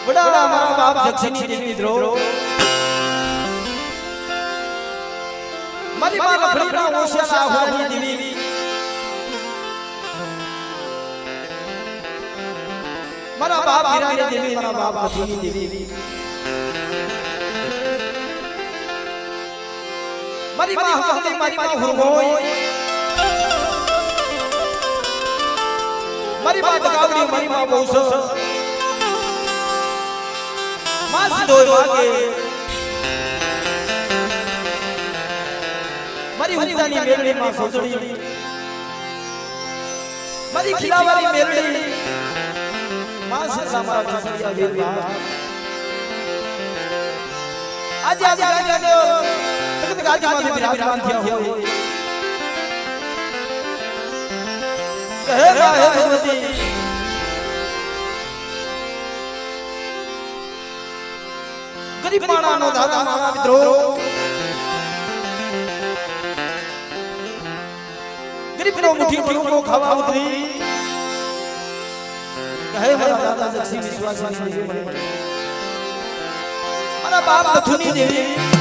બડા મારા બાપ જક્ષની દેવી દ્રોહ મારી માં લખડીના ઓશિયાના હોરાની દેવી મારા બાપ હીરાની દેવી મારા બાપ મથુની દેવી મારી માં હકડી મારી માં હુરમોય મારી માં દગાવડી મારી માં બહુસો માં સિધોય વાગે મારી હુંદાની મેરડી માં સોજડી મારી ખીલાવાળી મેરડી માં સસા મારા ખસડિયા વેરવા આજે તખત ગાદીમાં બિરાજમાન થયા હોય કહે ભગવતી ગરીબ માણાનો દાદા મારા મિત્રો ગરીબનો મુઠી ટીકો ખાવા ઉતરી કહે મારા દાદા જક્ષી વિશ્વાસની દેવી મારા બાપ મથુની દેવી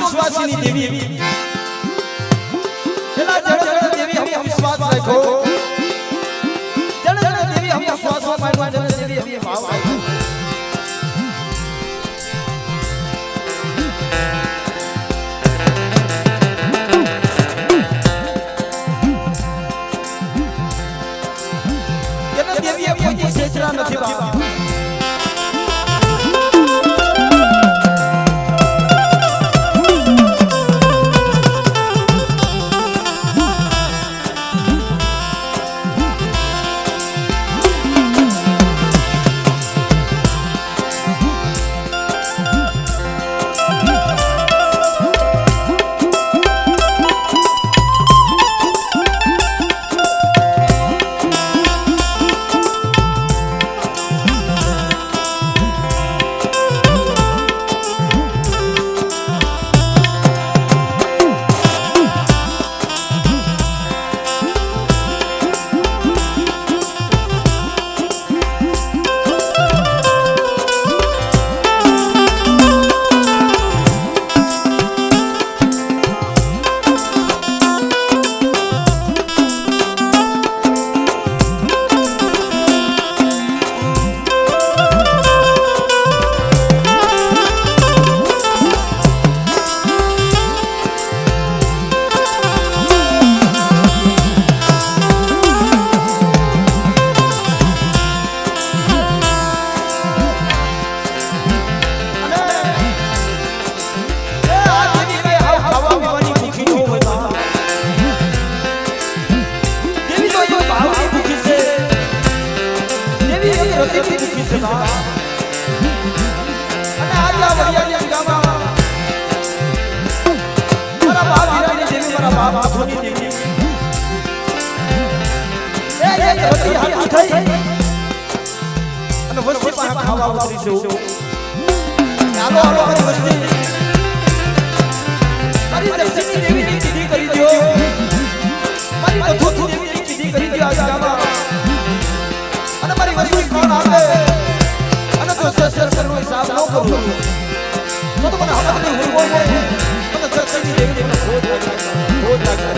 विश्वासिनी देवी जड़ा जड़ा देवी हम विश्वास रखो जड़ा जड़ा देवी हम विश्वास मानवा जड़ा देवी हम भाव रखो जड़ा देवी हम कोई सेचरा નથી બા અહીંયા બધી હાથ થઈ અને વસ્તી પાસે ખાવા ઉતરીશું હાલો હાલો મારી વસ્તી મારી દક્ષિણી દેવીની કીધી કરી દો મારી મધુથી દેવીની કીધી કરી દો આ ગામમાં અને મારી વસ્તી કોણ આવે અને જો સસરનો હિસાબ ન કરું તો મને હમણાં નહીં હોય મને દક્ષિણી દેવીની મને ખોટ લાગે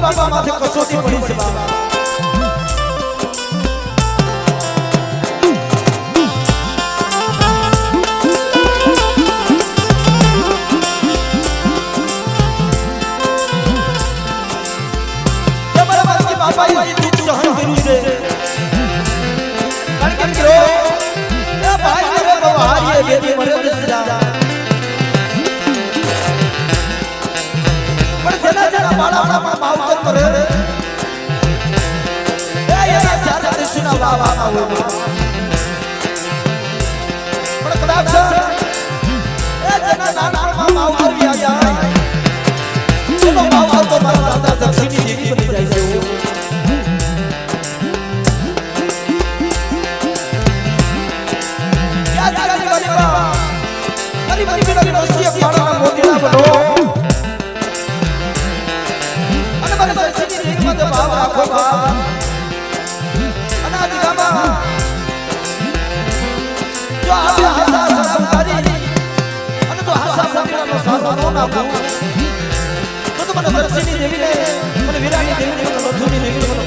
બાબા માથે કસોટી પડી છે બાબા જો નાખું તો મને સરસીની દેવીને મને વીરાની દેવીને મને મધુની દેવીને મને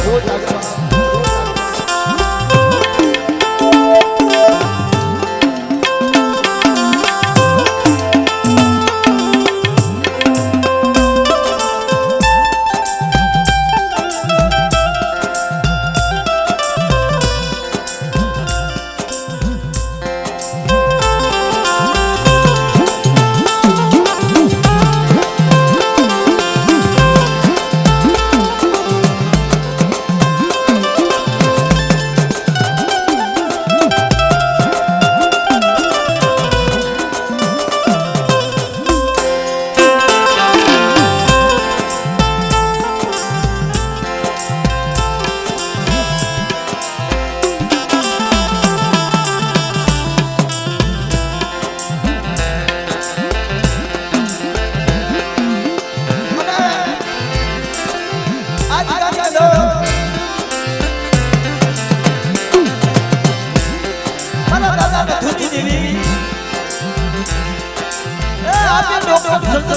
રોજ આગળ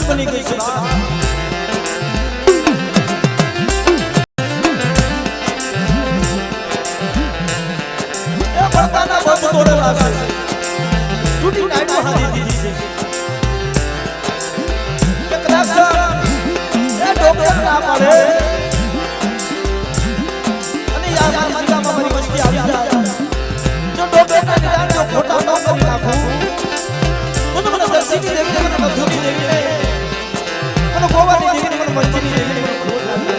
બની ગઈ છે એ ભણતાના બંધ તોડેલા છે તૂટી નાઈડો હાથી દીધી છે કે કદાચ એ ડોક્ટર ના પાડે અને યાર મારી ગામમાં મારી વસ્તી આવી જાય જો ડોક્ટરના નિદાન જો ખોટા ન કરી નાખું તો મને દર્શીની દેવીને મને મધુની દેવીને મને ગોવાની દેવીને મને મરજીની દેવીને મને ખોટ લાગે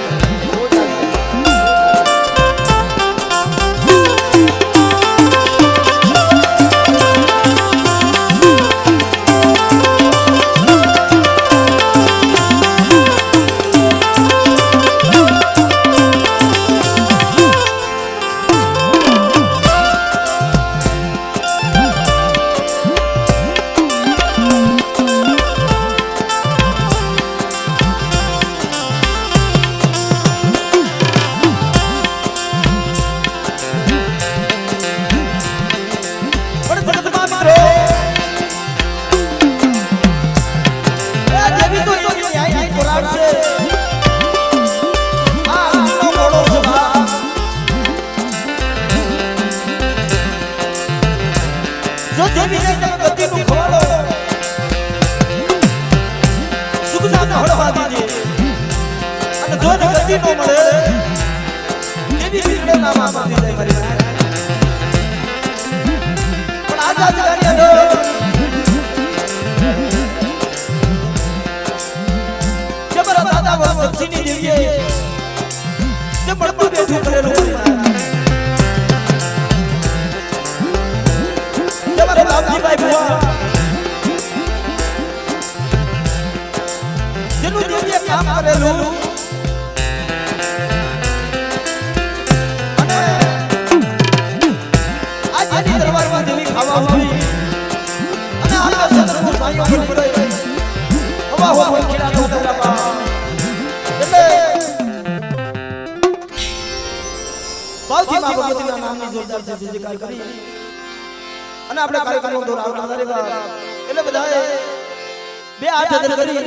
અને આપણે કાર્યક્રમનો દોર આવનારે એટલે બધાએ બે હાથ અદર કરી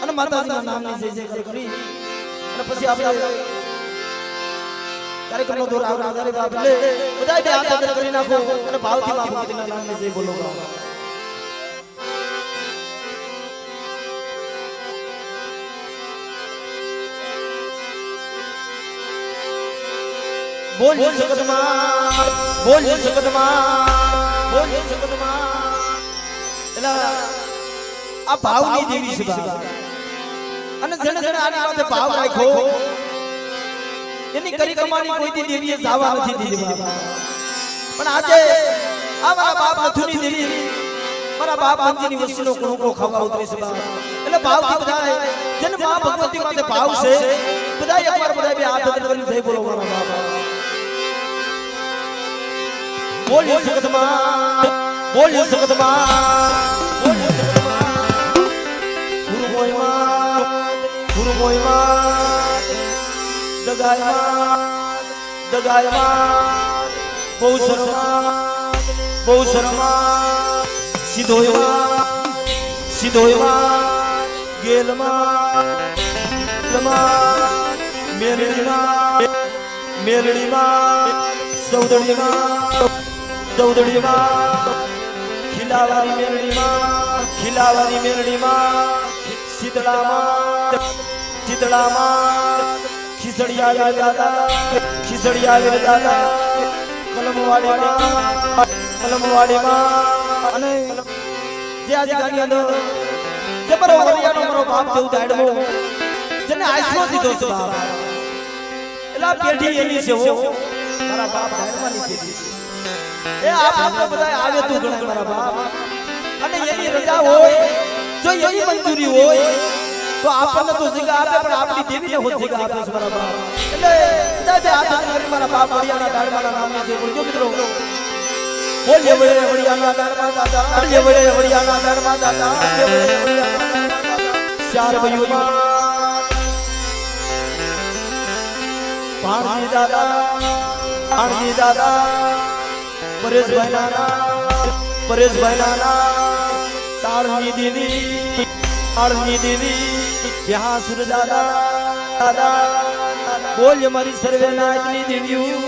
અને માતાજીના નામની જય જય કરી અને પછી આપણે કાર્યક્રમનો દોર આવનારે એટલે બધાએ બે હાથ અદર કરી નાખો અને ભાવથી બાપુજીના નામની જય બોલો બોલ જગતમાં બોલ જગતમાં બોલ જગતમાં એલા આ ભાવની દેવી છે અને જેને જેને આની માથે ભાવ રાખ્યો એની કરી કમાણી કોઈ દેવીએ જાવા નથી દીધી પણ આજે આ મારા બાપ મથુની દેવી મારા બાપ મંજીની વસ્તુનો કોણકો ખાવા ઉતરે છે એટલે ભાવથી બધા જેને મા ભગવતી માથે ભાવ છે બધા એકવાર બધા બે હાથ કરીને જય બોલો મારા બાપ બોલ જગતમાં બોલ જગતમાં બોલ જગતમાં ગુરુ મોયમાં દગાયમાં બહુ શરમા સીધોયમાં સિધોયમાં ગેલમાં મેલડીમાં ચૌદડીમાં ખીલાવાળી મેલડીમાં શીતળામાં ખીસડિયા દાદા કલમવાડીમાં અને જે આજે ગાની અંદર જે મારો વરિયાનો મારો બાપ જેવું દાડમો જેને આશરો દીધો છે બાપ એલા પેઢી એની છે હો મારા બાપ દાડમાની પેઢી છે એ આપણે બધા આવે તું ગણે મારા બાપ અને એની રજા હોય જો એની મંજૂરી હોય તો આપણને તો જગ્યા આપે પણ આપણી દેવીને હોત જગ્યા આપે છે મારા બાપ એટલે દાદા આ મારા બાપ વરિયાના દાડમાના નામના છે બોલજો મિત્રો બોલે વડે વડિયાના દાડમા દાદા બોલે વડે વડિયાના દાડમા દાદા ચાર ભઈઓમાં ભાણજી દાદા પરેશભાઈ નાના તાળની દેવી ત્યાં સુર દાદા બોલ મારી સર્વે નાચની દેવીઓ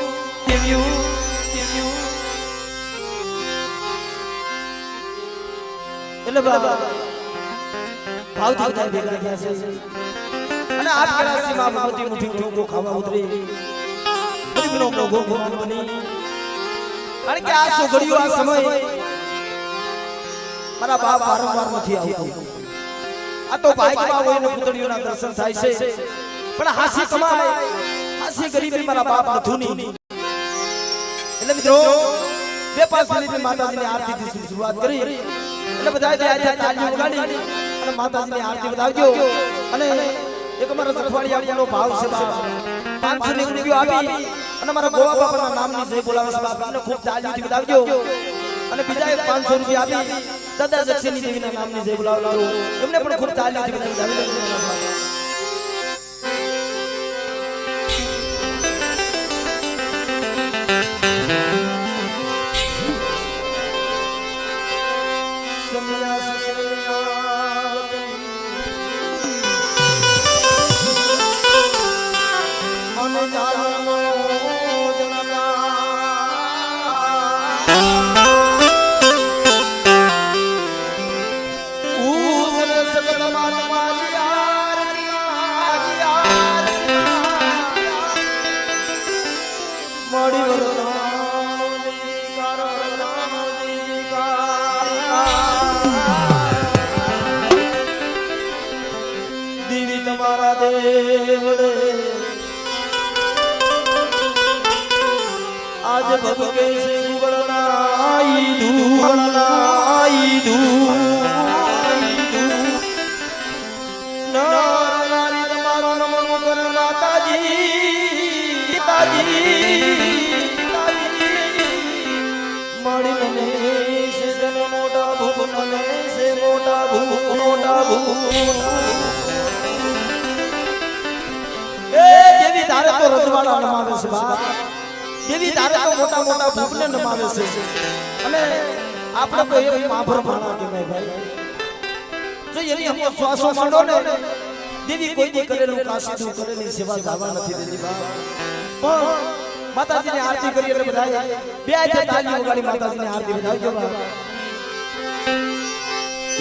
એટલે બાબા ભાવથી બધા ભેગા થયા છે અને આ કેળાસીમાં ભગવતી મુઠી ઠોકો ખાવા ઉતરી બધી નો ગોગોમાન બની કારણ કે આ સોગડીઓ આ સમય મારા બાપ વારંવાર નથી આવતો આ તો બાઈકમાં હોય ને પુતળીઓના દર્શન થાય છે પણ હાસી કમાય હાસી ગરીબી મારા બાપ નથુની એટલે મિત્રો બે પાંચ મિનિટ માતાજીની આરતીથી શરૂઆત કરી એટલે બધા આજે તાળીઓ વગાડી અને માતાજીની આરતી બતાવજો અને એક અમારા સખવાડિયા આપણો ભાવ છે બાપ 500 રૂપિયા આપી અને મારા ગોવા બાપાના નામની જય બોલાવે છે બાપ એમને ખૂબ તાળીઓથી બતાવજો અને બીજા 500 રૂપિયા આપી દાદા જક્ષની દેવીના નામની જય બોલાવજો એમને પણ ખૂબ તાળીઓથી બતાવજો आज भगवे से उगड़नाई दू नारी तुम्हारो नमो कर माताजी मणि मने से जन मोटा भून ने से मोटा भून ए देवी तारे तो रजवाड़ा नमावे से बा देवी तारे तो मोटा मोटा भूपने नमावे से અને આપણે તો એક માભર માણા કહેવાય ભાઈ જો એની હમ શ્વાસો માંડો ને દેવી કોઈ દી કરેલું કાશીનું કરેલી સેવા જાવા નથી દેતી બા પણ માતાજીની આરતી કરી એટલે બધા બે હાથે તાળી વગાડી માતાજીની આરતી બતાવજો બા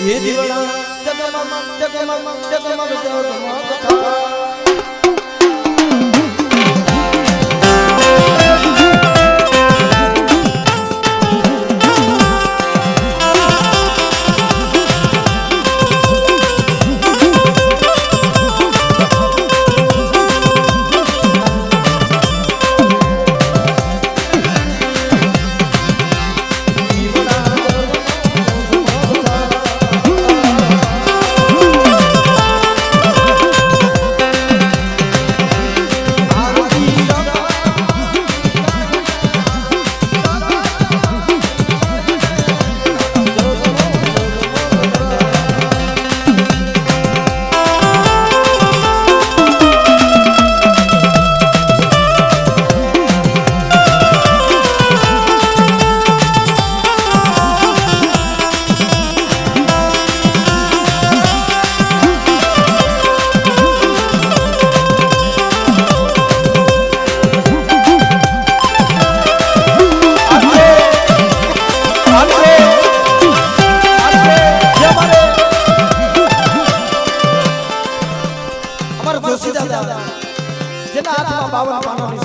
ये दीवाना जगमग जगमग जगमग जगमग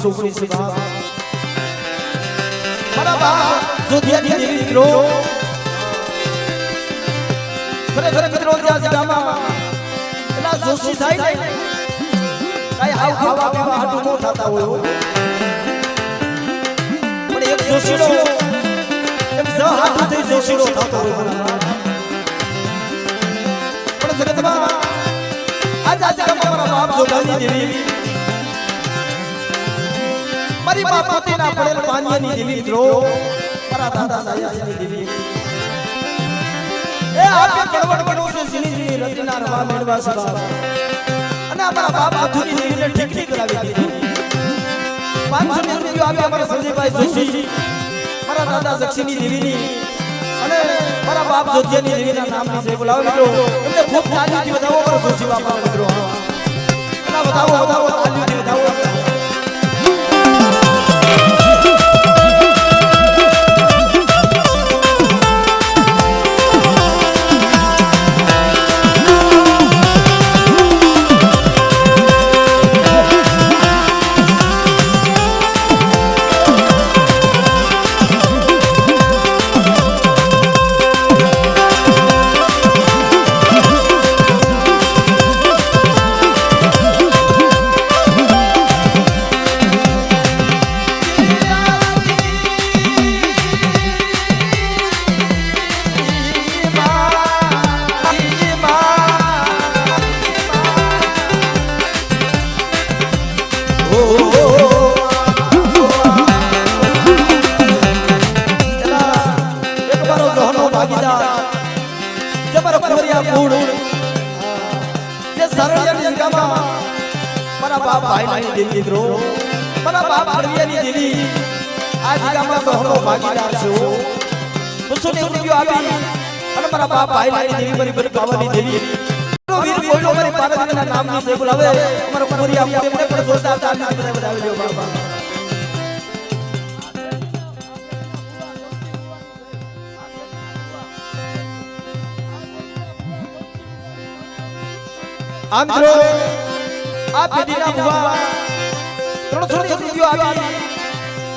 1919 બાપ મારા બાપ જોધિયાની દેવી મિત્રો ખરેખર મિત્રો ત્યાં ગામમાં એના જોશી થાય ને કઈ આવ ખાવા પીવા હાટું ન થતા હોય પણ એક જોશીડો એક જ હાથ થઈ જોશીડો થતો હોય પણ જગતમાં આજ મારા બાપ જોધાની દેવી મારી બાપ પોતેના પડેલ પાણીની દેવી મિત્રો મારા દાદા સાયાની દેવી એ આપે કડવડ બનો છે સીની સીની રતિના રવા મેળવા સબા અને અમારા બાપ આધુની દેવીને ઠીક ઠીક કરાવી દીધી 500 રૂપિયા આપે અમારા સંજયભાઈ જોશી મારા દાદા જક્ષીની દેવીની અને મારા બાપ જોધિયાની દેવીના નામની છે બોલાવો મિત્રો એમને ખૂબ તાલીમથી વધાવો મારા જોશી બાપા મિત્રો અને વધાવો તાલીમથી વધાવો મારા બાપ ભાઈની દેવી મિત્રો મારા બાપ હળવિયાની દેવી આ જગ્યામાં સહનો ભાગીદાર છે બસો ને રૂપિયો આપી અને મારા બાપ ભાઈની દેવી મારી બરી પાવાની દેવી વીર બોલો મારી પાર્વતીના નામની છે બોલાવે અમારો કુરિયા તેમને પણ જોરદાર તાળી બજાવી દો બાપા આંધ્રો આ પેઢીના બુવા 300 રૂપિયો આવી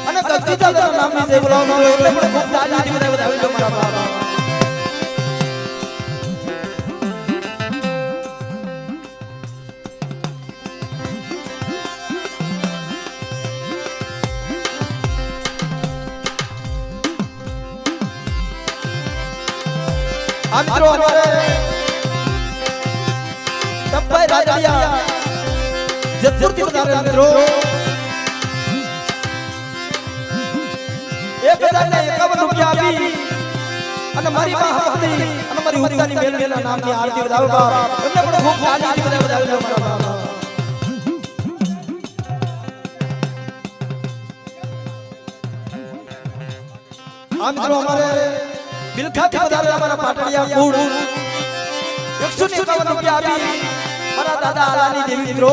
અને ગજ્જીતા નામની છે બોલાવવાનો એટલે પણ ખૂબ તાલીમથી બધાવી દો મારા બાપા આંધ્રો અમારે તબ્બાઈ રાજડિયા જેતપુરથી વધારે મિત્રો 1051 રૂપિયા આપી અને મારી માં હતી અને મારી ઉત્તાની મેલના નામની આરતી વધાવે બાપ એમને પણ ખૂબ તાલીમથી વધાવે મારા બાપ આ મિત્રો અમારે બિલખાથી વધારે અમારા પાટડિયા કુળ 151 રૂપિયા આપી મારા દાદા આલાની દેવી મિત્રો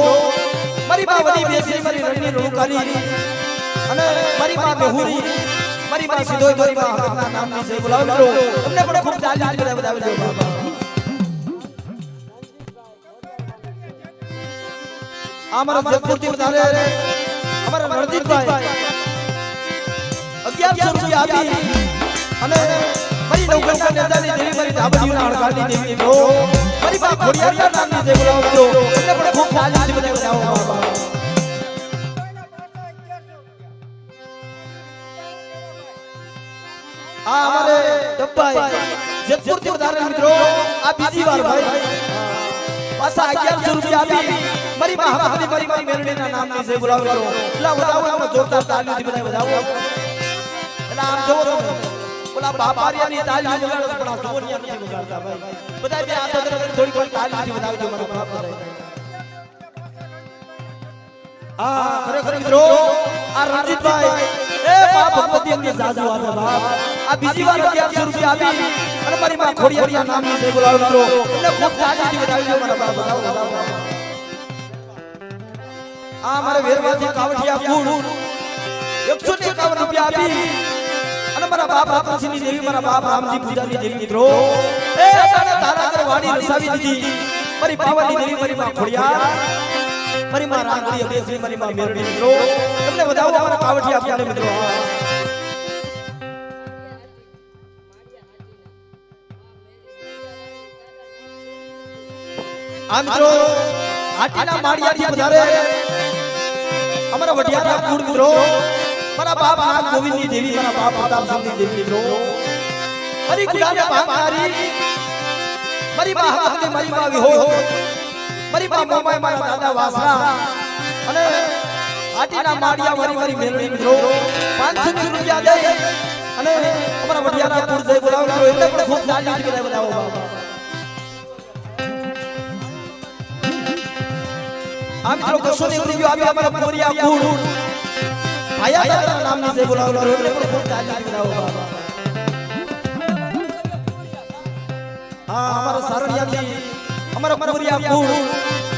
મારી બા વડી બેસી મારી રણની રોકાલી અને મારી બા મેહુરી મારી બા સિધોઈ મારી બા હકના નામની છે બોલાવો મિત્રો તમને પણ ખૂબ તાલીમ બધાવી દો બાબા અમારા જેતપુરથી વધારે અમારા રણજીતભાઈ 1100 રૂપિયા આપી અને મારી નવગણકા નેતાની દેવી મારી ધાબડીના હડકાની દેવી મિત્રો મારી બા ખોડિયારના નામની છે બોલાવો એટલે પણ ખૂબ તાલીમથી બધાવો બાબા આ અમારે ડબ્બાઈ જેતપુરથી વધારે મિત્રો આ બીજી વાર ભાઈ પાછા 1100 રૂપિયા આપી મારી બા હકની મારી બા મેલડીના નામની છે બોલાવો એટલે વધાવો એમાં જોરદાર તાલીમથી બધાવો એટલે આમ જોવો બોલા બાપારિયાની તાલીમ વગાડો પણ આ જોરિયા નથી વગાડતા ભાઈ બધા બે આ થોડી તાલીમથી વધાવી દો મારા બાપ બધા આ ખરેખર મિત્રો આ રણજીતભાઈ એ બાપ ભગવતી અંગે જાજુ આપે બાપ આ બીજી વાર 1100 રૂપિયા આપી અને મારી માં ખોડિયારિયા નામની છે બોલાવો મિત્રો એટલે ખૂબ તાલીમથી વધાવી દો મારા બાપ બતાવો આ મારે વેરવાથી કાવઠિયા કુળ 151 રૂપિયા આપી અને મારા બાપ રામજીની દેવી મારા બાપ રામજી પૂજાની દેવી મિત્રો એ તારા તારા વાડી રસાવી દીધી મારી પાવાની દેવી મારી માં ખોડિયા મારી માં રાંગડી અભેસી મારી માં મેરડી મિત્રો તમને વધાવો અમારા કાવઠિયા આપને મિત્રો આ મિત્રો આટીના માળિયાથી વધારે અમારા વઢિયારા કુળ મિત્રો મારા બાપ નાગ ગોવિંદની દેવી મારા બાપ પ્રતાપસિંહની દેવી મિત્રો મારી ગુલાબ ભાંગારી મારી બા હકને મારી બા વિહો મારી બા મોમાય મારા દાદા વાસણા અને આટીના માળિયા મારી મારી મેલડી મિત્રો 500 રૂપિયા દે અને અમારા વઢિયારા કુળ જઈ બોલાવો એટલે પણ ખૂબ તાળી કરી બોલાવો બાબા આ મિત્રો કસો ને ઉડી ગયો આવી અમારા મોરિયા કુળ ભાયા દાદા નામની જઈ બોલાવો એટલે પણ ખૂબ તાળી કરી બોલાવો બાબા हमारा सारनियाથી અમારા મોરિયા કુળ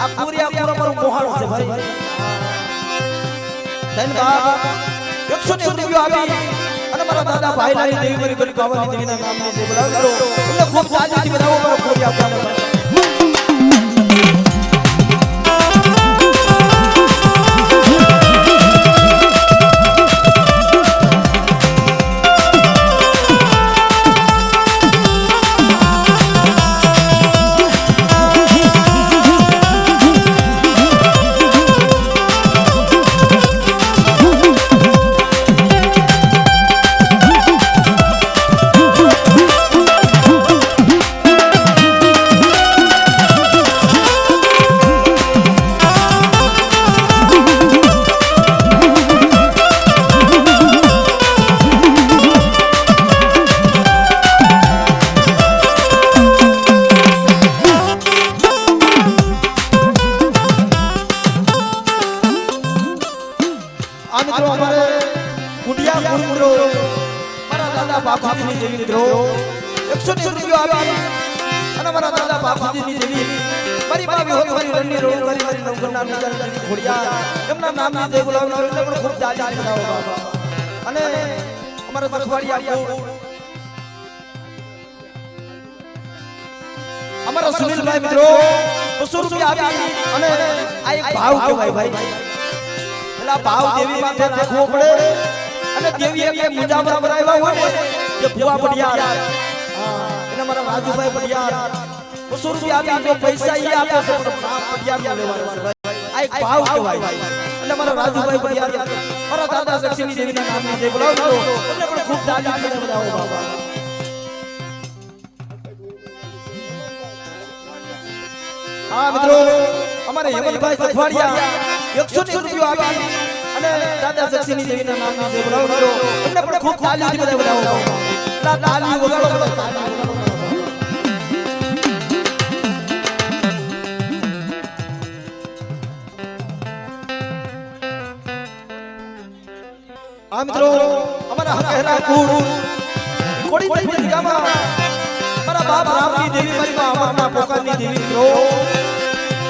આ મોરિયા કુળ અમારો મોહાળ છે ભાઈ ધન્યવાદ 190 રૂપિયા આવી અને મારા દાદા ભાઈ લાલી દેવી મારી બરી બાવાની દેવીના નામની જે બોલાવો એટલે ખૂબ તાળીથી બધાવો અમારો મોરિયા કુળ બાપુજીની દેવી મિત્રો 190 રૂપિયા આવી અને મારા દાદા બાપુજીની દેવી મારી બાવી હોય મારી રણની રોડ મારી મારી નવગણના નિજાની ખોડિયા એમના નામની જે બોલાવનાર એટલે પણ ખૂબ જાજી બનાવો બાબા અને અમારા સરખવાડિયા અમારા સુનિલભાઈ મિત્રો 200 રૂપિયા આપી અને આ એક ભાવ કહેવાય ભાઈ એલા ભાવ દેવી માથે રાખવો પડે અને દેવી એક મુજાવર બનાવ્યા હોય ને જે ભુવા પડિયાર એને મારા રાજુભાઈ પડિયાર 200 રૂપિયા આપી જો પૈસા ઈ આપે છે પણ પડિયાર લેવાનો ભાઈ આ એક ભાવ કહેવાય એટલે મારા રાજુભાઈ પડિયાર મારા દાદા સક્ષીની દેવીના નામની જે બોલાવો તમને પણ ખૂબ તાળી કરી બધાઓ બાબા આ મિત્રો અમારે હેમલભાઈ સખવાડિયા 190 રૂપિયા આપી અને દાદા સક્ષીની દેવીના નામની જે બોલાવો તમને પણ ખૂબ તાળી કરી બધાઓ તાળી વગાડો તાળી આ મિત્રો અમારા હકેરા કુળ કોડી તઈ જગામાં મારા બાપ રામની દેવી મારી માં અમારના પોકારની દેવી મિત્રો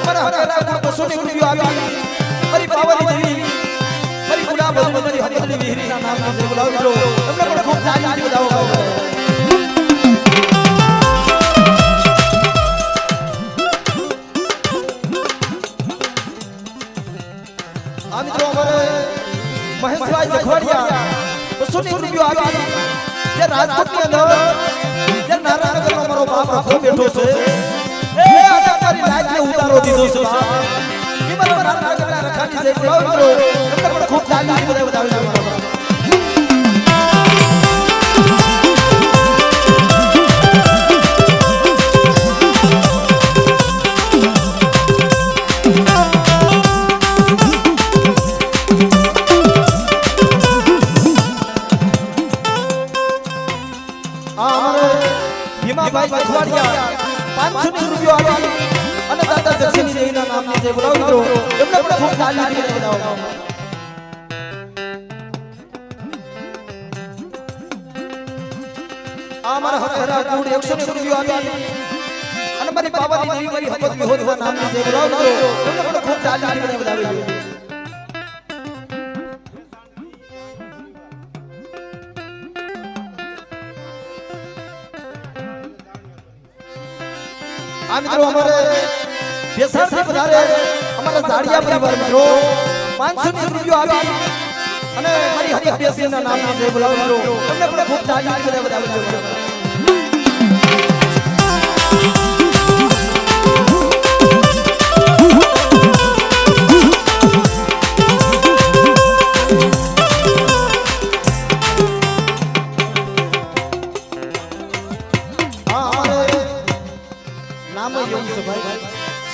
અમારા હકેરા કુળ 200 રૂપિયા આપી મારી પાવની દેવી મારી ગુલાબ મારી હકની વિહરીના નામથી જે બોલાવો મિત્રો તમને પણ ખૂબ તાળી બધાઓ આ મિત્રો અમારે મહેશભાઈ સખવાડિયા 200 રૂપિયા આપી જે રાજકોટની અંદર જે નારાયણગઢનો મારો બાપ રાખો બેઠો છે એ આજે મારી લાઈફને ઉતારો દીધો છે એ મારા નારાયણગઢના રખાની જે બોલાવો મિત્રો તમને પણ ખૂબ તાળી બધાવી ભાઈ સખવાડિયા 500 રૂપિયા આપી અને દાદા જક્ષીની દેવીના નામની જે બોલાવો મિત્રો એમને પણ ખૂબ તાળી કરી બધાઓ આ મારા હકેરા કુળ 190 રૂપિયા આપી અને મારી પાવાની દેવી મારી હકત વિહોરના નામની જે બોલાવો મિત્રો એમને પણ ખૂબ તાળી કરી બધાઓ આ મિત્રો અમારે બેસાડથી વધારે અમારા ઝાડિયા પરિવાર મિત્રો 500 રૂપિયા આપી અને મારી હરી હરિયાસીના નામની જય બોલાવો મિત્રો તમને પણ ખૂબ તાળી બધા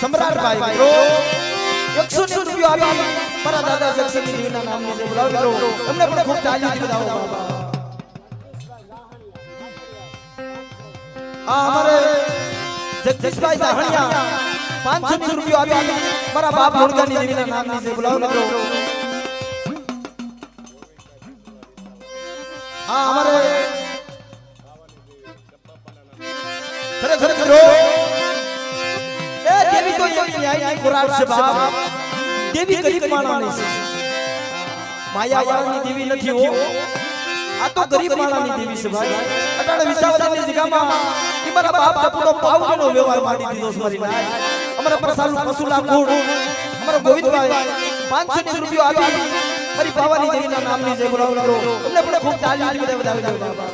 सम्राट भाई મિત્રો 100 રૂપિયા આપી મારા દાદા જગસી દેવીના નામની જય બોલાવો મિત્રો તમને પણ ખૂબ તાળી બજાવો બાબા આ અમારે જગદીશભાઈ દાહણિયા 500 રૂપિયા આપી મારા બાપ મુરગાની દેવીના નામની જય બોલાવો મિત્રો આ અમારે ખરેખર મિત્રો देवी तो ये न्याय कुरान से बाप देवी गरीब माना नहीं से माया वाली देवी नहीं हो आ तो गरीब माना नहीं देवी से भाई अटाड़े विशावदानी जगह में इमरा बाप टपुनो पाव नो व्यवहार मारी दीदो मारी नाय हमारा प्रसाद वसूला गुड़ हमारा गोविंद भाई 500 रुपया आबी मारी पावानी देवी ना नाम नहीं जय बोलाओ करो हमने बड़े खूब ताली बजावे बाबा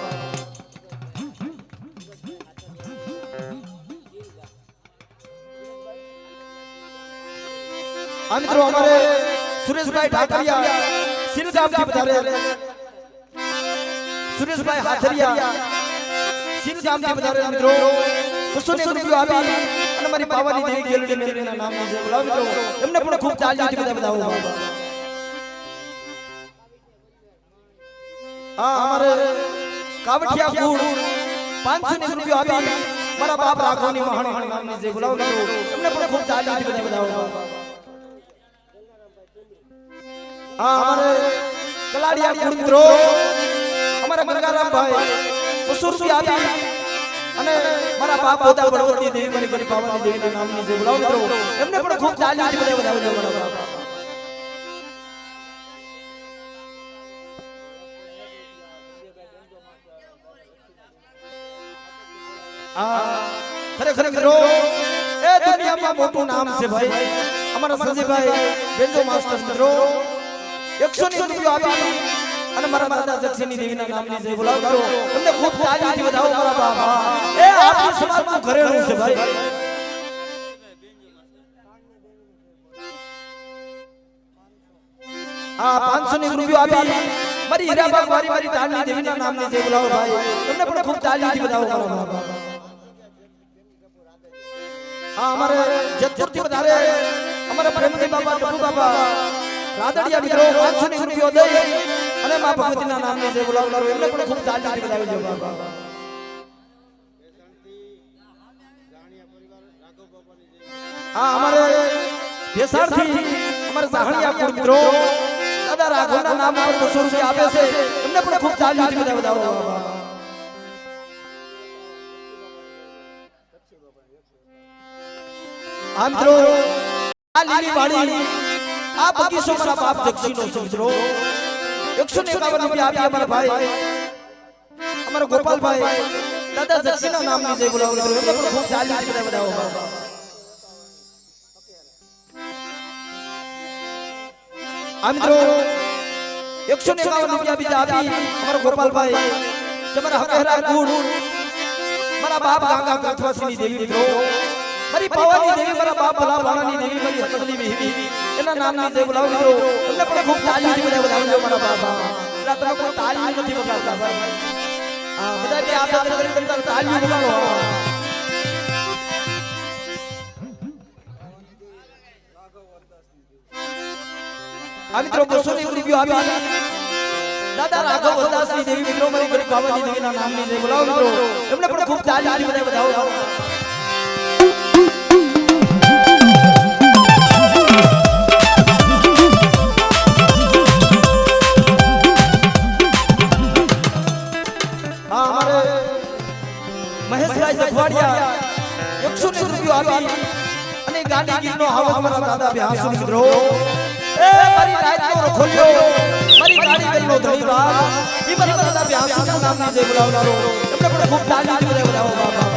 मित्रों हमारे सुरेश भाई ठाकरिया सिलगाम जी बता रहे सुरेश भाई हाथरिया सिलगाम जी बता रहे मित्रों 200 रुपया આપી અને મારી પાવાની દેવી ગેલડી મેલડીના નામનો છે બોલાવો મિત્રો એમને પણ ખૂબ તાળી બજાવો હા हमारे કાવઠિયા ગુડ 500 रुपया આપી મારા બાપ રાઘવની મહાણી નામની છે બોલાવો મિત્રો એમને પણ ખૂબ તાળી બજાવો हमारे कलाड़िया मित्रों हमारा गंगाराम भाई 200 रुपया આપી અને મારા બાપ બોતા બળવતી દેવી મારી બરી પાવાની દેવીના નામની જે બોલાવો મિત્રો એમને પણ ખૂબ તાળી બજાવો મારા બાપ खरेखर મિત્રો એ દુનિયામાં મોટું નામ છે ભાઈ અમારા સંજયભાઈ બેંજો માસ્ટર મિત્રો 100 રૂપિયા આપી અને મારા દાદા જગસીની દેવીના નામની જય બોલાવો કરો તમને ખૂબ તાળી બજાવો મારા બાપા એ આપણી સમાજનું ઘરેણું છે ભાઈ આ 500 રૂપિયા આપી મારી હીરાબાગ મારી તાળની દેવીના નામની જય બોલાવો ભાઈ તમને પણ ખૂબ તાળી બજાવો મારા બાપા हां हमारे जयपुर થી વધારે हमारे प्रेमजी बाबा डब्बू बाबा रादड़िया मित्रों 500 रुपया दे અને માં ભગવતીના નામની જય બોલાવો કરો એમને પણ ખૂબ તાળી બજાવી દો બાબા हां हमारे बेसार થી हमारे સાહણિયા કુળ मित्रों દાદા રાઘવના નામ પર 200 રૂપિયા આપે છે એમને પણ ખૂબ તાળી બજાવો બાબા मित्रों आ लीली वाड़ी आ बगीचों मारा बाप जगसीनो समझो 151 रुपया आपी हमारा भाई हमारा गोपाल भाई दादा जगसीना नाम नहीं जय बोलाओ एમને પણ ખૂબ તાળી બજાવો બાબા आ मित्रों 151 रुपया बीजा आपी हमारा गोपाल भाई તમારા હકેરા ગુડ મારા બાપ ગાંગા કથવાસીની દેવી મિત્રો મારી પાવાની દેવી મારા બાપ ભલા ભાણાની દેવી મારી હતની વિહી એના નામની જય બોલાવો મિત્રો તમને પણ ખૂબ તાળી બજાવો મારા બાપા એટલે તમે કોઈ તાળી નથી બજાવતા ભાઈ હા બધા બે આપ કરી તમે તાળી બજાવો આ મિત્રો 200 રૂપિયા આપી દાदा રાઘવ વરદાસની દેવી મિત્રો મારી બરી પાવાની દેવીના નામની જય બોલાવો મિત્રો એમને પણ ખૂબ તાળી બજાવો મહેશભાઈ જખવાડિયા 100 રૂપિયા આપી અને ગાડી ગીરનો હાવક મારા દાદા બેહાસુ મિત્રો એ મારી રાતનો રખોલ્યો મારી ગાડી ગરનો ધણીવાદ ઈ મારા દાદા બેહાસુ નામની જય બોલાવનારો એમને પણ ખૂબ તાળી બજાવો બાબા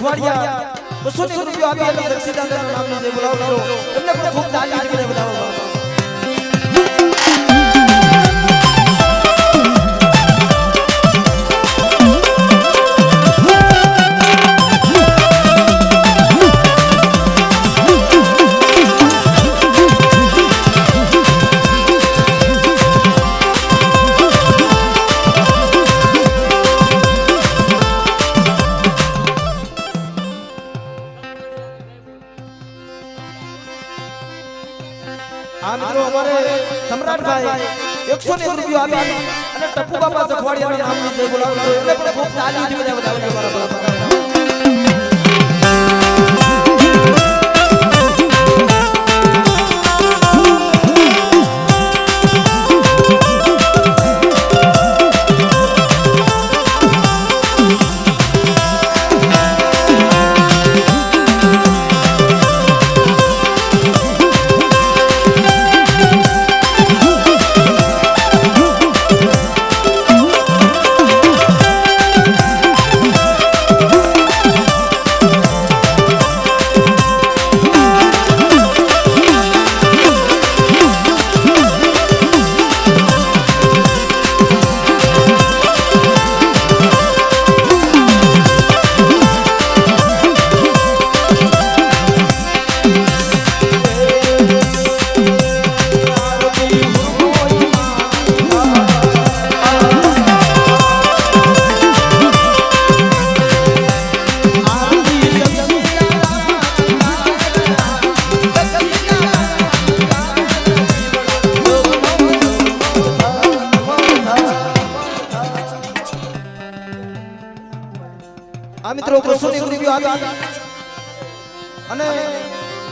જખવાડિયા 200 રૂપિયા આપી અને દક્ષિણ દાદાના નામની જે બોલાવજો એમને પણ ખૂબ તાળી આપીને બતાવો બાબા. આ મિત્રો અમારે સમ્રાટભાઈ 101 રૂપિયા આપી અને ટપ્પુ બાપા જખવાડિયાના નામની જે બોલાવજો એમને પણ ખૂબ તાળી આપીને બતાવજો મારા બાબા. આ મિત્રો 200 રૂપિયા આપી અને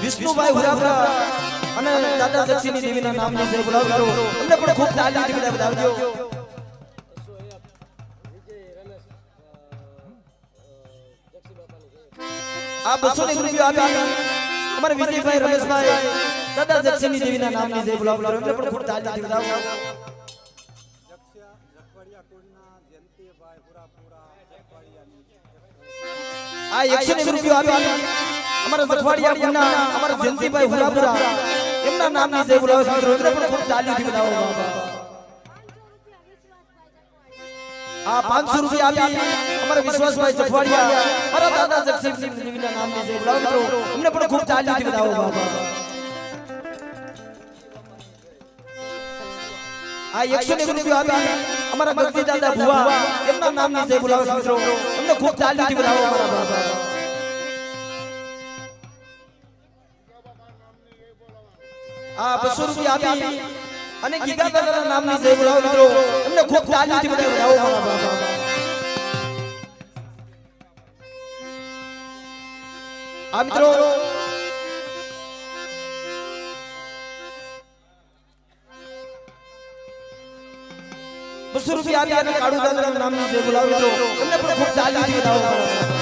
વિષ્ણુભાઈ હુરાપરા અને દાદા દક્ષિણી દેવીના નામની જે બોલાવજો એમને પણ ખૂબ તાળી આપીને બતાવજો. આ 200 રૂપિયા આપી અમારે વિજયભાઈ રમેશભાઈ દાદા દક્ષિણી દેવીના નામની જે બોલાવજો એમને પણ ખૂબ તાળી આપીને બતાવજો. આ 101 રૂપિયા આપી અમારા જખવાડિયા ગુના અમારા જયંતિભાઈ હુરાપુરા એમના નામની જે બોલાવજો મિત્રો એમને પણ ખૂબ તાળી આપીને બતાવો બાબા. આ 500 રૂપિયા આપી અમારા વિશ્વાસભાઈ જખવાડિયા મારા દાદા દક્ષિણી દેવીના નામની જે બોલાવજો એમને પણ ખૂબ તાળી આપીને બતાવો બાબા. આ 101 રૂપિયા આપી અમારા ગરતી દાદા ભુવા એમના નામની જે બોલાવજો મિત્રો એમને ખૂબ તાળી આપીને બતાવો મારા બાબા. આ 200 રૂપિયા આપી અને ગીગા દાદાના નામની જે બોલાવો મિત્રો એમને ખૂબ તાળીથી બતાવો મારા બાબા. આ મિત્રો 200 રૂપિયા આપી અને કાળુ દાદાના નામની જે બોલાવો મિત્રો એમને પણ ખૂબ તાળીથી બતાવો મારા બાબા.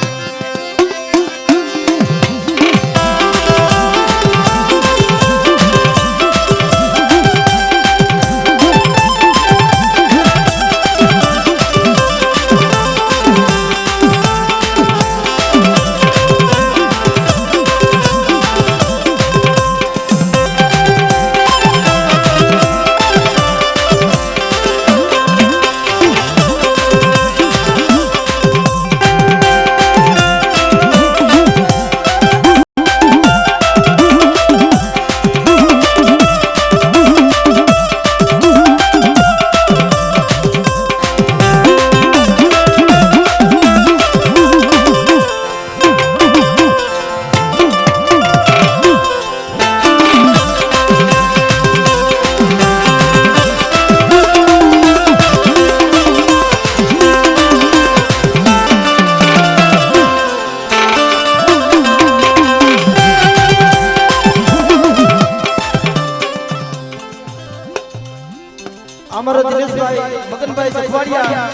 અમારો દિનેશભાઈ મગનભાઈ જખવાડિયા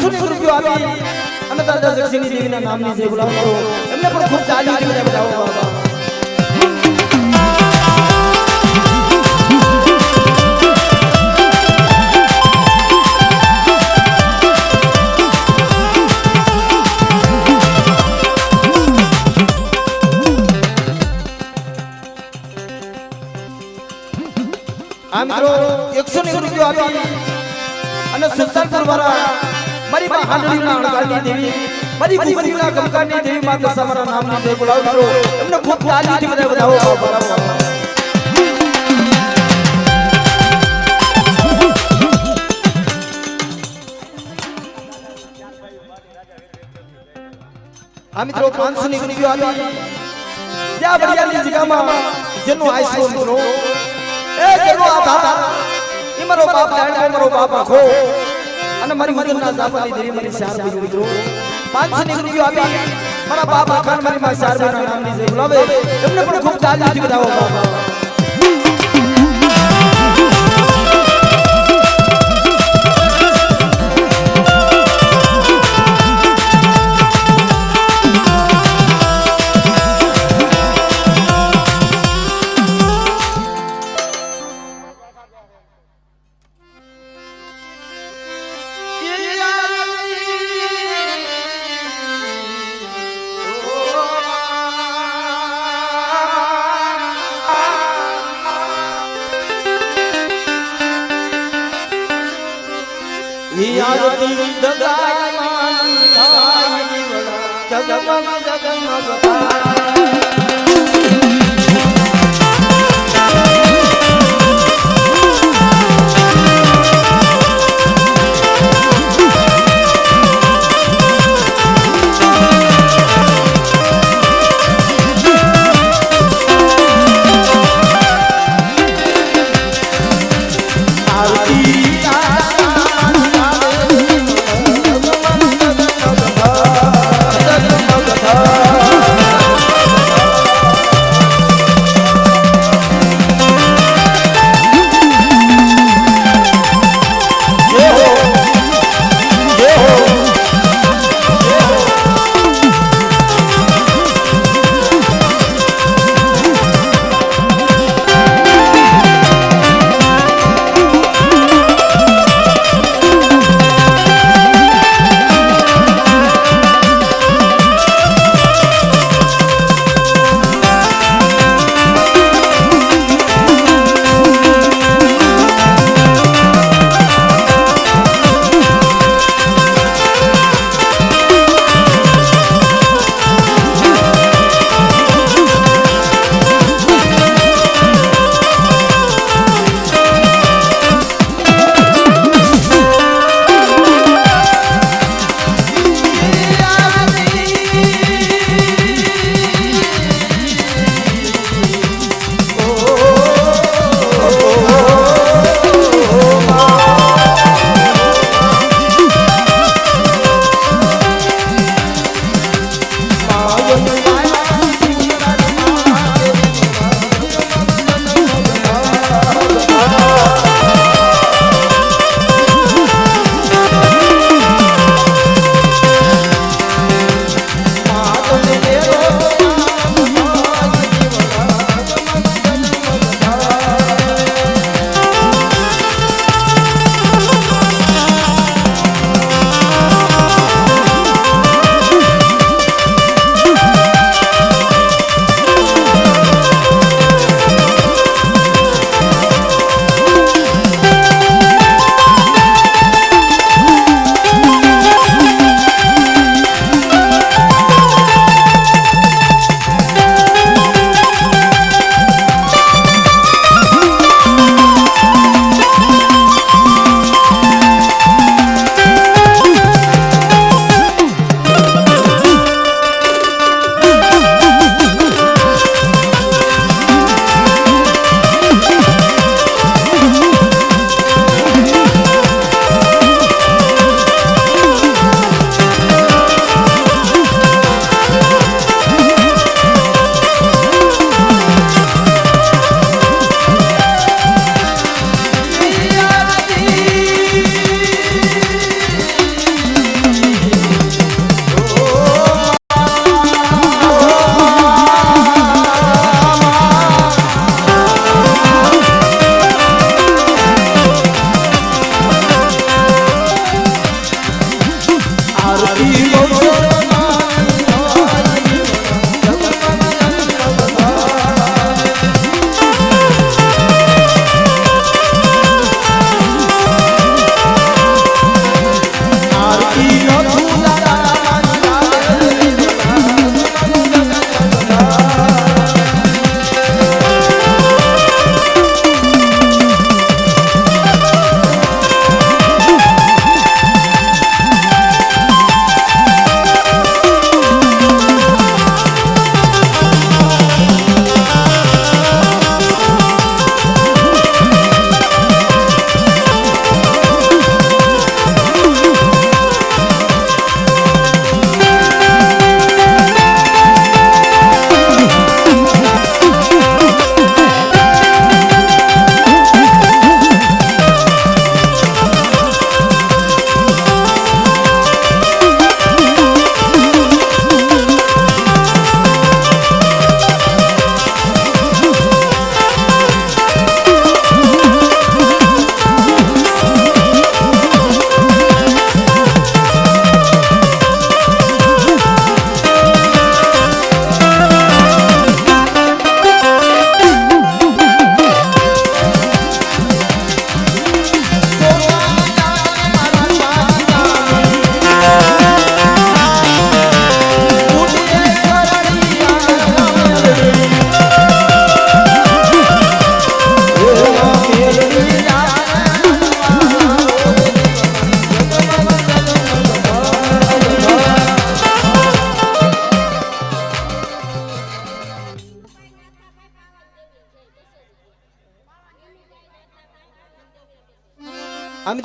200 રૂપિયા આપી અને દાદા દક્ષિણી દેવીના નામની જે બોલાવો એમને પણ ખૂબ તાળી આપીને બતાવો બાબા. 100 રૂપિયા આપી અને સુલતાનપુર વાળા મારી માં હાંડળીના અણગાની દેવી મારી ગુગરીના ગમકાની દેવી માં દશામાના નામની જય બોલાવજો એમને ખૂબ તાલીથી બધા વધાવો આ મિત્રો 500 ની રૂપિયા આપી જ્યાં બરિયાની જગ્યામાં જેનું આઈસો મિત્રો એ જેનો આધાર ઈ મારો બાપ લાડ મારો બાપ રાખો અને મારી મદનના જાપાની દેવી મારી ચાર ભાઈ મિત્રો 500 ની રૂપિયા આપી મારા બાપ ખાન મારી માં ચાર ભાઈના નામની જય બોલાવે એમને પણ ખૂબ તાલીથી વધાવો આરતી દગાય માન થાય જગમગ જગમગ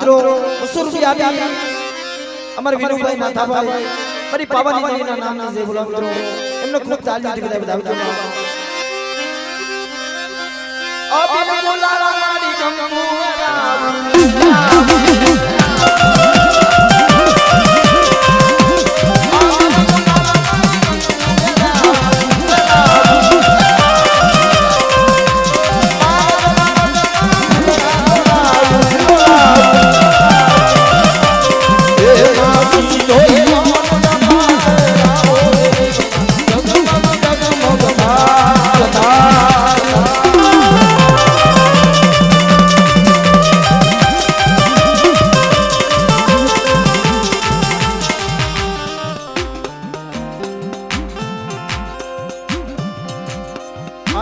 મિત્રો 200 રૂપિયા આપી અમાર વિનુભાઈ નાથાભાઈ મારી પાવાની દેવીના નામના જે બોલા મિત્રો એમને ખૂબ તાલીમ બધાવી અબિન બોલાવા મારી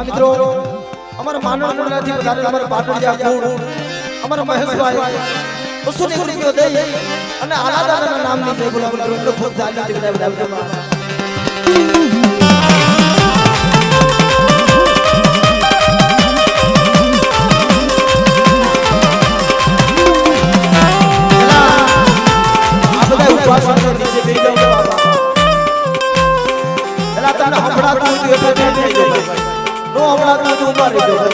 મિત્રો અમારા માનવ મોલાથી વધારે અમારા પાટડિયા ફૂડ અમારા મહેશભાઈ 200 રૂપિયા દે અને આલાદાના નામની જે બોલા મિત્રો ખૂબ તાલીમ બધાવી નો હમણાં તો ઉભા રહી ગયો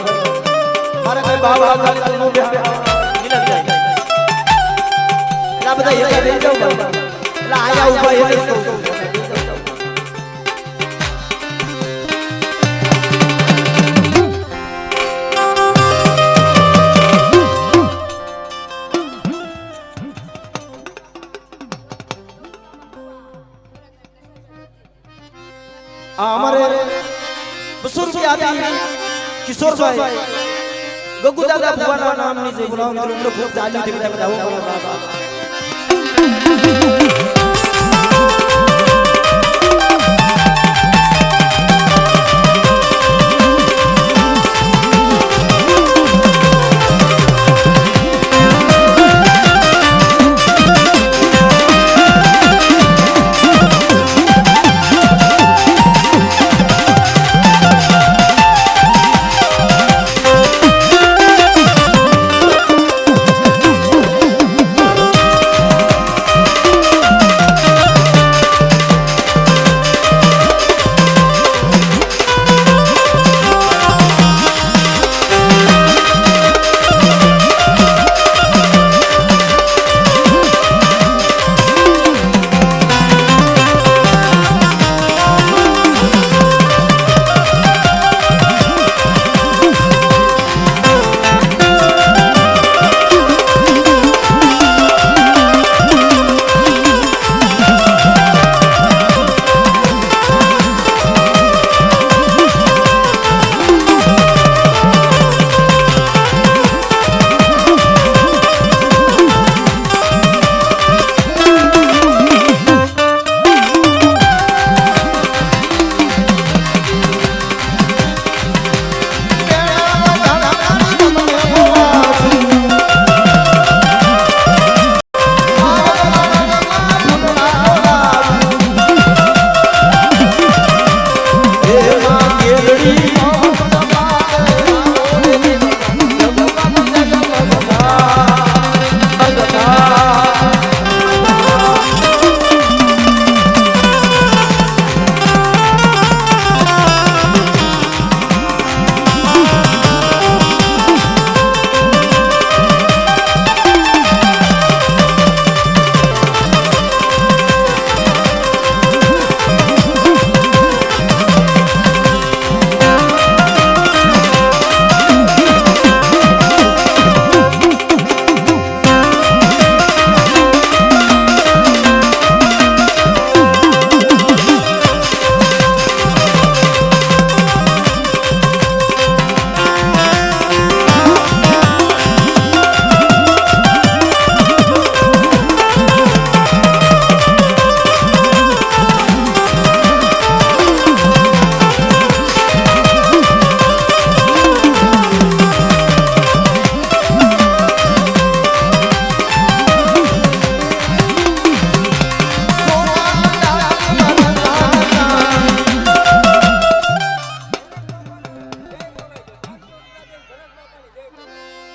મારે કઈ બાવળા ખાલી નો બેઠા મિલક જાય એલા બધા એલા રહી જાવ એલા આયા ઉભા એટલે કહું આ અમારે 200 રૂપિયા આપી કિશોરભાઈ ગગુદાદા ભુવાના નામની જે બોલાવો મિત્રો ખૂબ તાલીમ બધા બાબા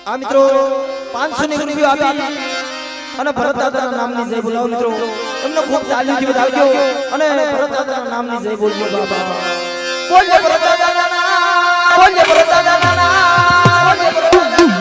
આ મિત્રો 500 ની રૂપિયા આપી અને ભરત દાદાના નામની જય બોલાવો મિત્રો એમને ખૂબ તાલીથી વધાવજો અને ભરત દાદાના નામની જય બોલજો બાબા બોલજે ભરત દાદાના નામ બોલજે ભરત દાદાના નામ બોલજે ભરત દાદાના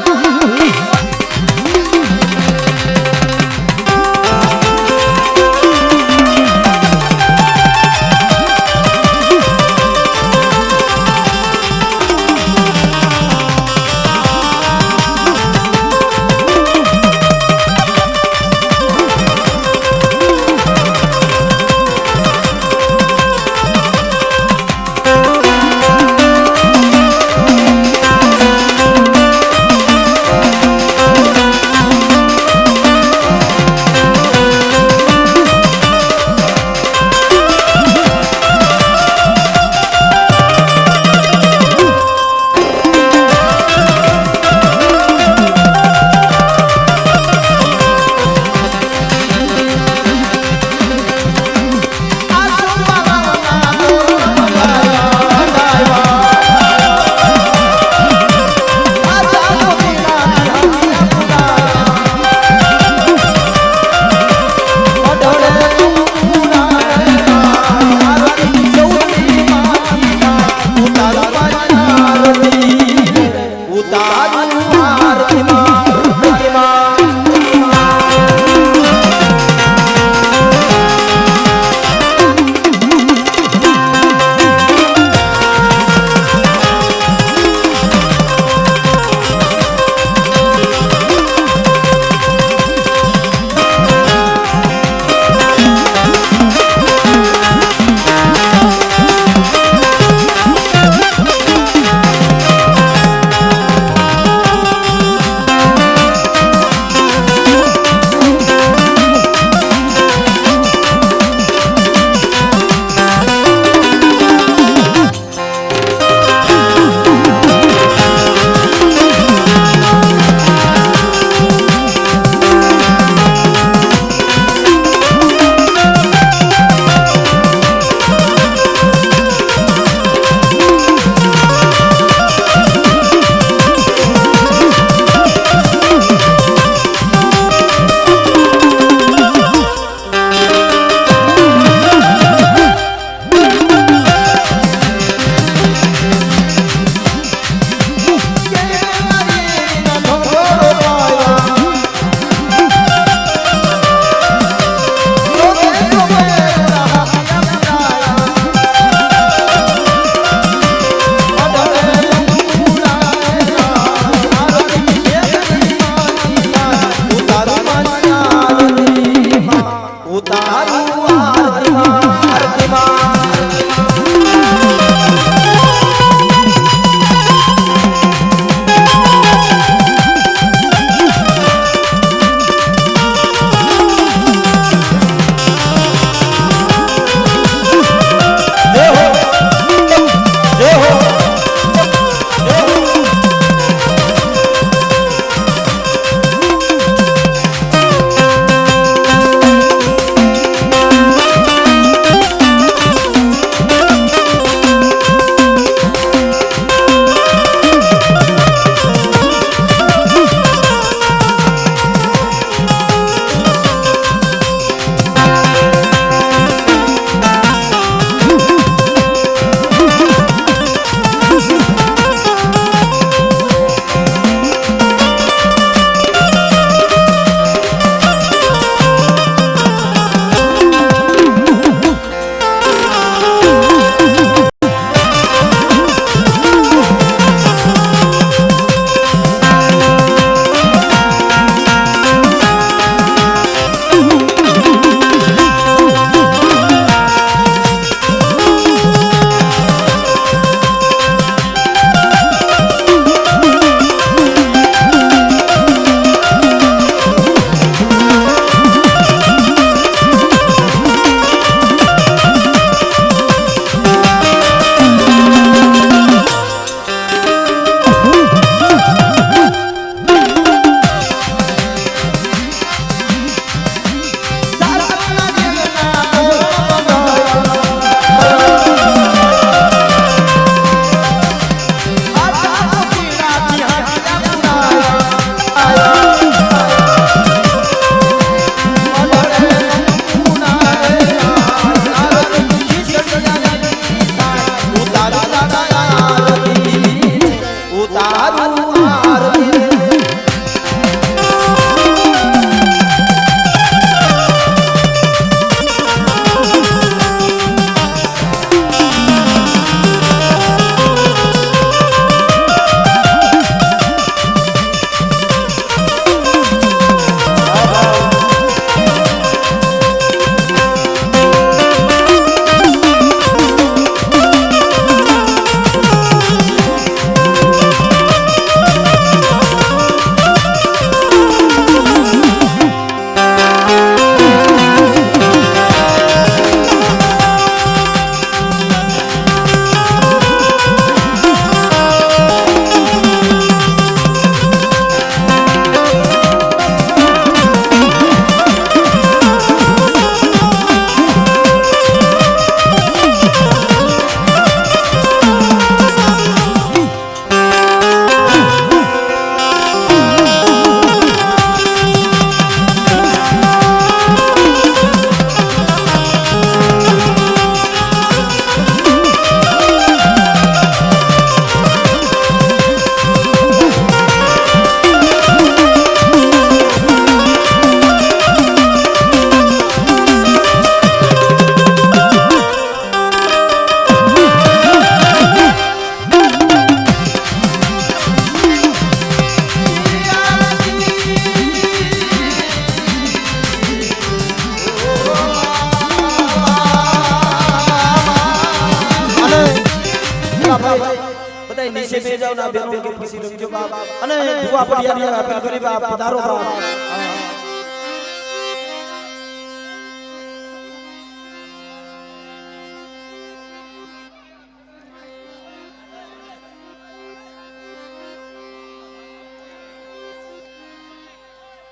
બે જાવ ના બેનો કે પછી રમજો બાપ અને ભુવા પડિયાની અપીલ કરી બાપ પધારો બાપ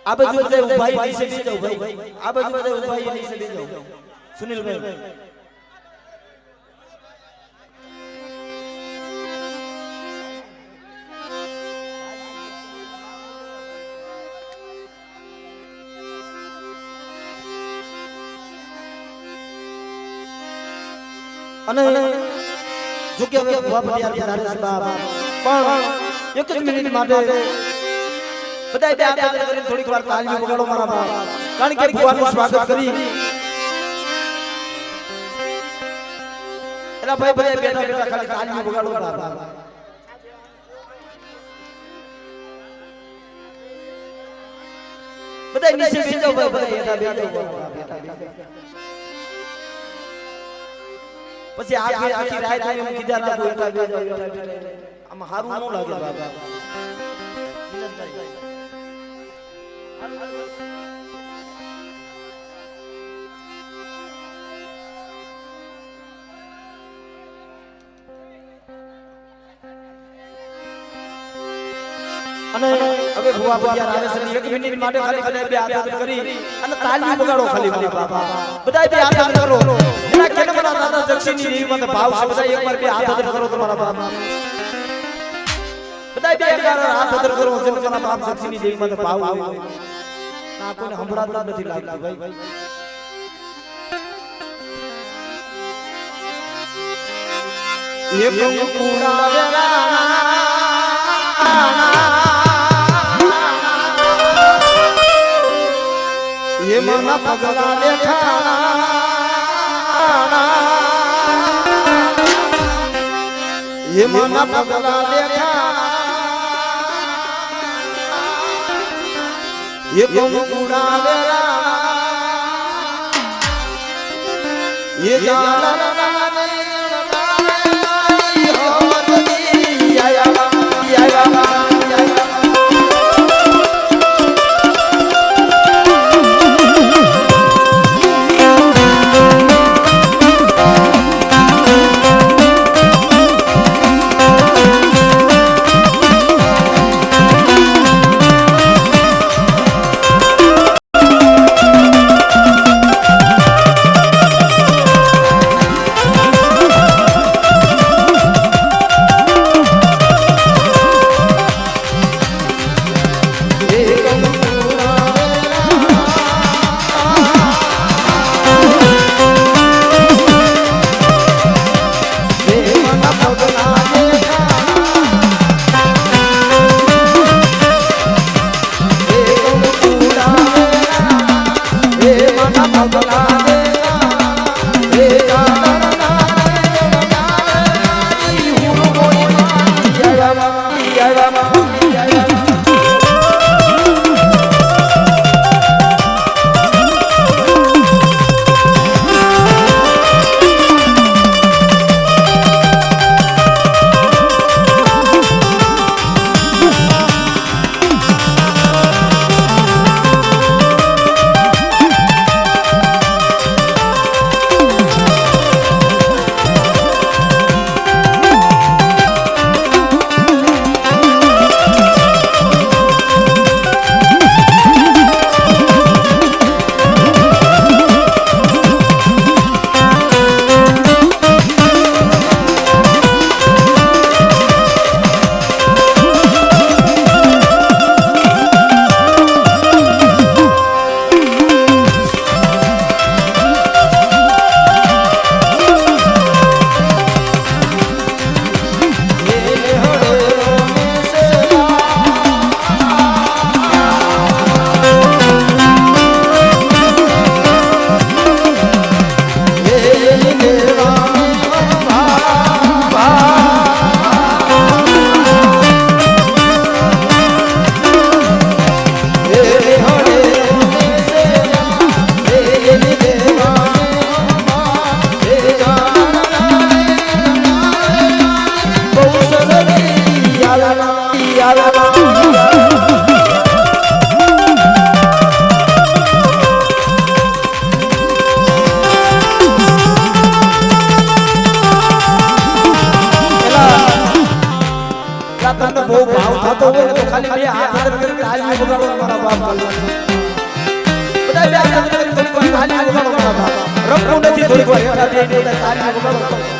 આ બાજુ બધે ઉભાઈ નીચે બે જાવ ભાઈ આ બાજુ બધે ઉભાઈ નીચે બે જાવ સુનિલભાઈ અને જો કે હવે ભુવા પડિયાર ધારે બાપ પણ એક જ મિનિટ માટે બધાય બે હાથ કરીને થોડીક વાર તાળીઓ વગાડો મારા બાપ કારણ કે ભુવાનું સ્વાગત કરી એલા ભાઈ બધાય બેઠા બેઠા ખાલી તાળીઓ વગાડો બાપ બધાય નીચે બેસી જાવ ભાઈ બધાય એઠા બેસી જાવ પછી આખી રાત એમ કીધા ના એઠા બેસી જાવ આમ હારું ન લાગે બાપ અને હવે ભુવા પડિયાર આવે છે એક મિનિટ માટે ખાલી બધાય બે હાથ કરી અને તાળી વગાડો ખાલી મારા બાપા બધાય બે હાથ કરો એના કેને મારા દાદા જક્ષીની ની મને ભાવ છે બધાય એકવાર બે હાથ કરો તમારા બાપા બધાય બે હાથ કરો જેને મારા બાપ જક્ષીની દેવી મને ભાવ હોય ના કોઈને સંભળાતું નથી લાગતું ભાઈ એક કુડા વેલા ये मना पगला देखा ये मना पगला देखा ये कौन कूड़ा वेला ये जाला થોડીક વાર તાલી વગાડો મારા બાપ રમવું નથી થોડીક વાર તાલી વગાડો